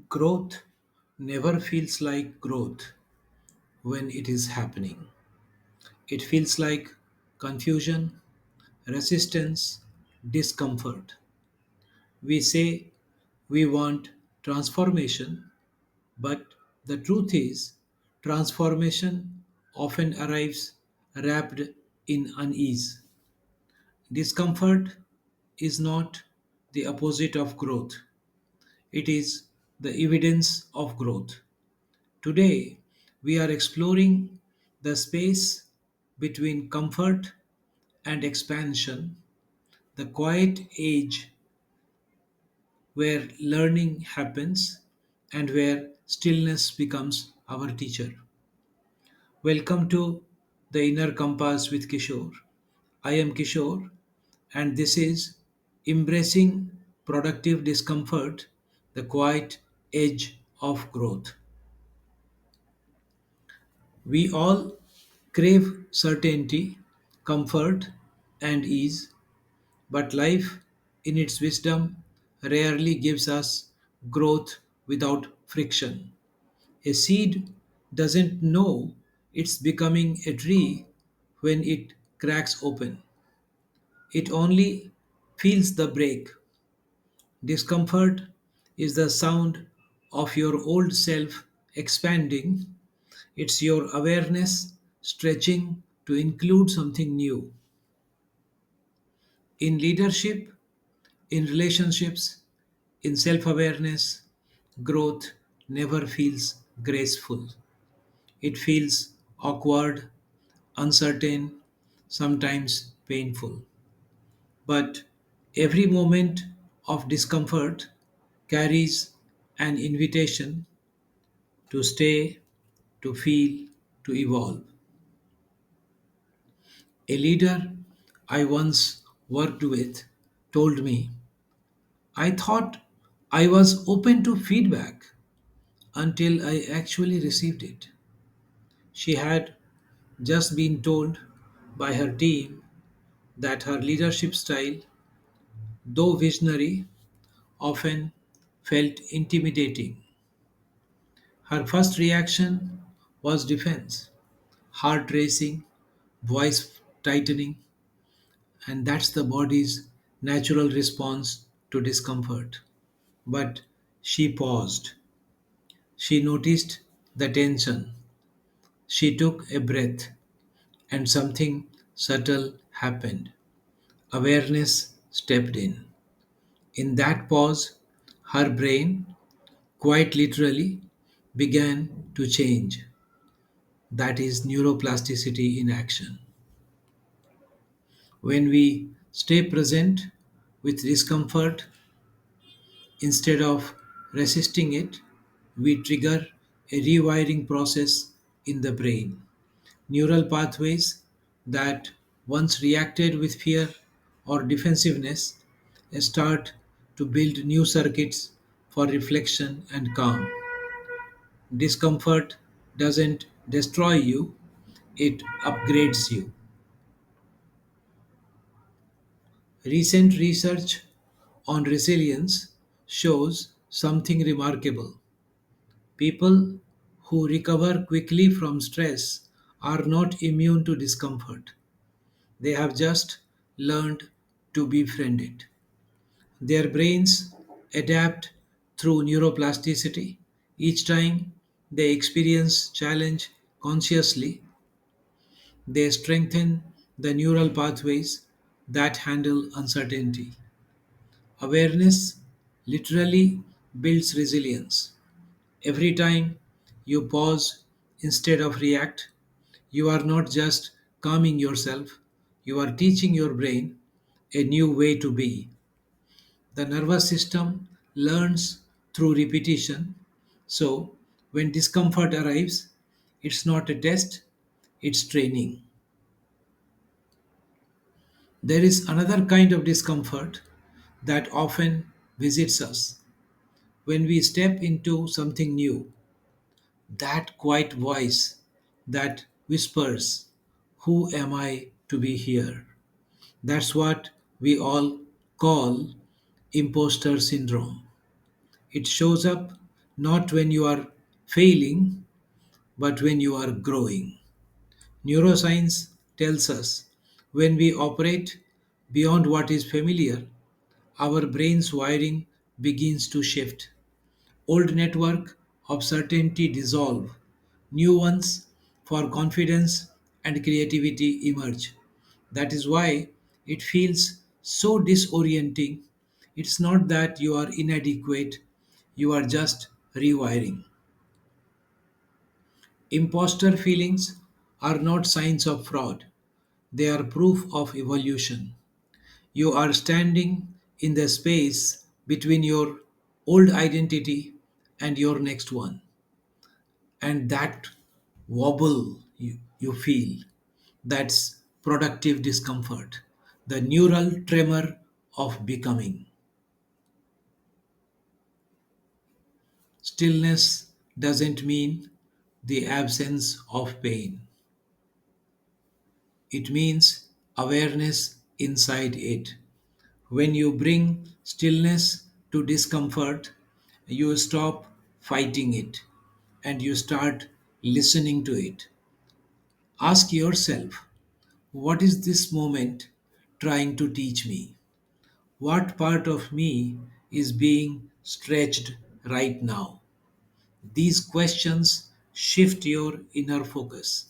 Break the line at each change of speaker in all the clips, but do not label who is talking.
Growth never feels like growth when it is happening. It feels like confusion, resistance, discomfort. We say we want transformation, but the truth is, transformation often arrives wrapped in unease. Discomfort is not the opposite of growth, it is the evidence of growth. Today, we are exploring the space between comfort and expansion, the quiet age where learning happens and where stillness becomes our teacher. Welcome to the Inner Compass with Kishore. I am Kishore, and this is Embracing Productive Discomfort, the Quiet Edge of Growth. We all crave certainty, comfort, and ease, but life, in its wisdom, rarely gives us growth without friction. A seed doesn't know it's becoming a tree when it cracks open. It only feels the break. Discomfort is the sound of your old self expanding. It's your awareness stretching to include something new. In leadership, in relationships, in self awareness, growth never feels graceful. It feels awkward, uncertain, sometimes painful. But every moment of discomfort carries an invitation to stay, to feel, to evolve. A leader I once worked with told me, I thought I was open to feedback until I actually received it. She had just been told by her team that her leadership style, though visionary, often felt intimidating. Her first reaction was defense, heart racing, voice tightening, and that's the body's natural response to discomfort. But she paused. She noticed the tension. She took a breath, and something subtle happened. Awareness stepped in. In that pause, her brain, quite literally, began to change. That is neuroplasticity in action. When we stay present with discomfort instead of resisting it, we trigger a rewiring process in the brain. Neural pathways that once reacted with fear or defensiveness start to build new circuits for reflection and calm. Discomfort doesn't destroy you, it upgrades you. Recent research on resilience shows something remarkable. People who recover quickly from stress are not immune to discomfort. They have just learned to befriend it. Their brains adapt through neuroplasticity. Each time they experience challenge consciously, they strengthen the neural pathways that handle uncertainty. Awareness literally builds resilience. Every time you pause instead of react, you are not just calming yourself, you are teaching your brain a new way to be. The nervous system learns through repetition. So, when discomfort arrives, it's not a test, it's training. There is another kind of discomfort that often visits us when we step into something new. That quiet voice that whispers, who am I to be here? That's what we all call imposter syndrome. It shows up not when you are failing, but when you are growing. Neuroscience tells us when we operate beyond what is familiar, our brain's wiring begins to shift. Old network of certainty dissolve. New ones for confidence and creativity emerge. That is why it feels so disorienting. It's not that you are inadequate, you are just rewiring. Imposter feelings are not signs of fraud, they are proof of evolution. You are standing in the space between your old identity and your next one. And that wobble you feel, that's productive discomfort, the neural tremor of becoming. Stillness doesn't mean the absence of pain, it means awareness inside it. When you bring stillness to discomfort, you stop fighting it and you start listening to it. Ask yourself, what is this moment trying to teach me? What part of me is being stretched right now? These questions shift your inner focus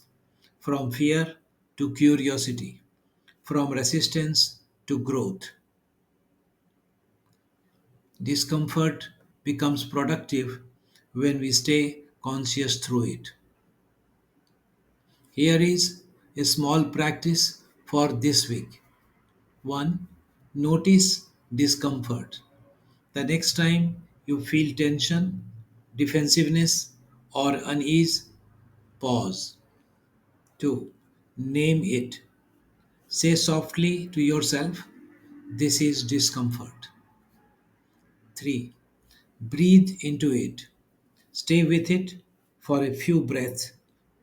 from fear to curiosity, from resistance to growth. Discomfort becomes productive when we stay conscious through it. Here is a small practice for this week. 1. Notice discomfort. The next time you feel tension, defensiveness, or unease, pause. 2. Name it. Say softly to yourself, this is discomfort. 3. Breathe into it. Stay with it for a few breaths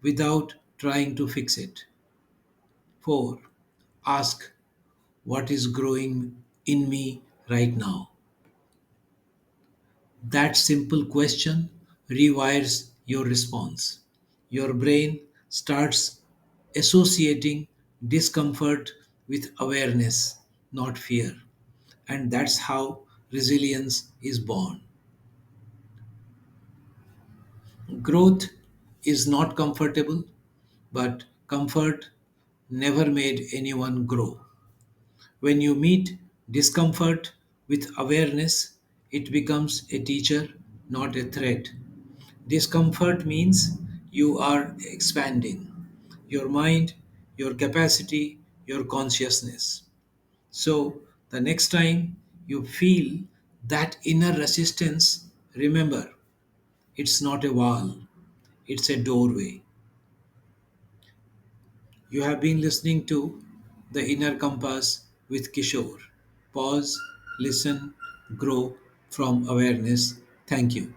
without trying to fix it. 4. Ask, what is growing in me right now? That simple question rewires your response. Your brain starts associating discomfort with awareness, not fear. And that's how resilience is born. Growth is not comfortable, but comfort never made anyone grow. When you meet discomfort with awareness, it becomes a teacher, not a threat. Discomfort means you are expanding your mind, your capacity, your consciousness. So, the next time you feel that inner resistance, remember it's not a wall, it's a doorway. You have been listening to The Inner Compass with Kishore. Pause, listen, grow from awareness. Thank you.